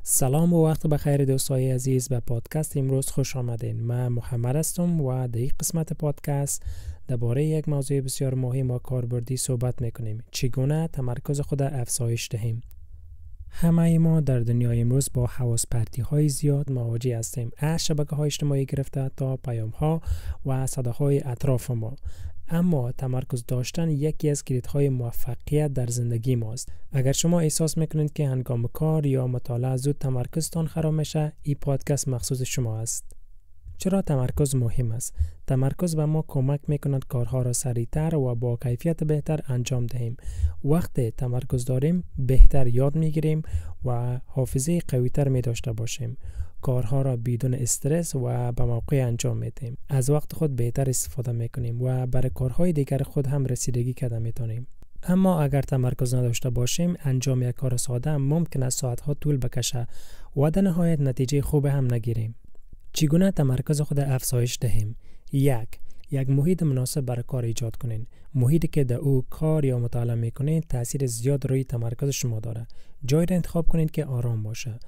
سلام و وقت بخیر دوستای عزیز. به پادکست امروز خوش آمدین. من محمد هستم و در این قسمت پادکست درباره یک موضوع بسیار مهم و کاربردی صحبت میکنیم: چگونه تمرکز خود افزایش دهیم. همه ما در دنیای امروز با حواس پرتی های زیاد مواجه هستیم، از شبکه های اجتماعی گرفته تا پیام ها و صداهای اطراف ما. اما تمرکز داشتن یکی از کلیدهای موفقیت در زندگی ماست. اگر شما احساس میکنید که هنگام کار یا مطالعه زود تمرکزتان خراب میشه، این پادکست مخصوص شما است. چرا تمرکز مهم است؟ تمرکز به ما کمک میکند کارها را سریعتر و با کیفیت بهتر انجام دهیم. وقتی تمرکز داریم بهتر یاد میگیریم و حافظه قویتر می داشته باشیم. کارها را بدون استرس و به موقع انجام میدیم. از وقت خود بهتر استفاده میکنیم و برای کارهای دیگر خود هم رسیدگی کرده میتونیم. اما اگر تمرکز نداشته باشیم، انجام یک کار ساده ممکن است ساعتها طول بکشه و در نهایت نتیجه خوب هم نگیریم. چگونه تمرکز خود افزایش دهیم؟ یک محیط مناسب برای کار ایجاد کنین. محیطی که در او کار یا مطالعه میکنین تاثیر زیاد روی تمرکز شما داره. جایی را انتخاب کنین که آرام باشه.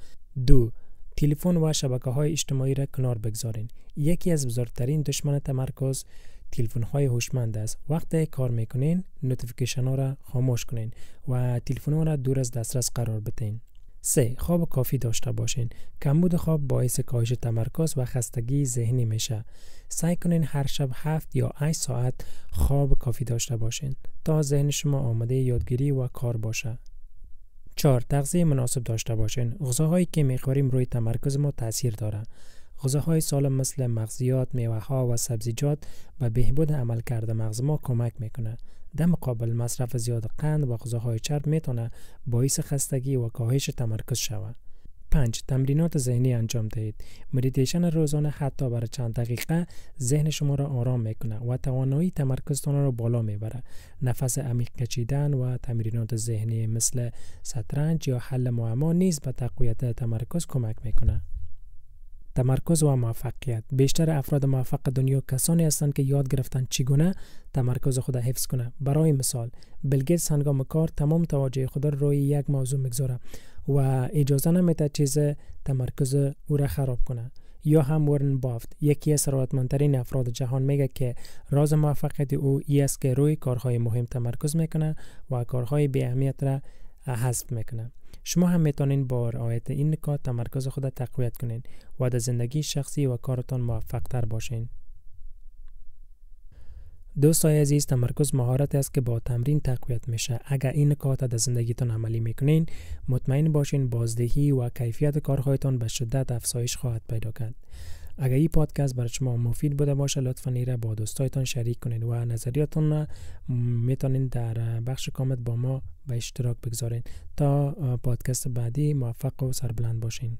2. تلفن و شبکه‌های اجتماعی را کنار بگذارین. یکی از بزرگترین دشمن تمرکز تلفن‌های هوشمند است. وقتی کار میکنین نوتیفیکیشن‌ها را خاموش کنین و تلفن‌ها را دور از دسترس قرار بدین. 3. خواب کافی داشته باشین. کمبود خواب باعث کاهش تمرکز و خستگی ذهنی میشه. سعی کنین هر شب 7 یا 8 ساعت خواب کافی داشته باشین تا ذهن شما آماده یادگیری و کار باشه. 4. تغذیه مناسب داشته باشین. غذاهایی که میخوریم روی تمرکز ما تاثیر داره. غذاهای سالم مثل مغزیات، میوه‌ها و سبزیجات به بهبود عملکرد مغز ما کمک میکنه. در مقابل مصرف زیاد قند و غذاهای چرب میتونه باعث خستگی و کاهش تمرکز شود. 5. تمرینات ذهنی انجام دهید. مدیتیشن روزانه حتی برای چند دقیقه ذهن شما را آرام میکنه و توانایی تمرکزتان را بالا میبره. نفس عمیق کشیدن و تمرینات ذهنی مثل شطرنج یا حل معما نیز به تقویت تمرکز کمک میکنه. تمرکز و موفقیت. بیشتر افراد موفق دنیا کسانی هستند که یاد گرفتن چگونه تمرکز خود حفظ کنه. برای مثال، بیل گیتس هنگام کار تمام توجه خود را روی یک موضوع میگذاره و اجازه نمیده چیز تمرکز او را خراب کنه. یا هم وارن بافت، یکی از ثروتمندترین افراد جهان، میگه که راز موفقیت او است که روی کارهای مهم تمرکز میکنه و کارهای بی اهمیت را حذف میکنه. شما هم میتونین با رعایت این نکات تمرکز خود تقویت کنین و در زندگی شخصی و کارتان موفق تر باشین. دوستای عزیز، تمرکز مهارت است که با تمرین تقویت میشه. اگر این نکات در زندگیتان عملی میکنین، مطمئن باشین بازدهی و کیفیت کارهایتان به شدت افزایش خواهد پیدا کرد. اگر این پادکست برای شما مفید بوده باشه، لطفاً این را با دوستایتان شریک کنین و نظریاتون را میتونین در بخش کامنت با ما به اشتراک بگذارین. تا پادکست بعدی موفق و سربلند باشین.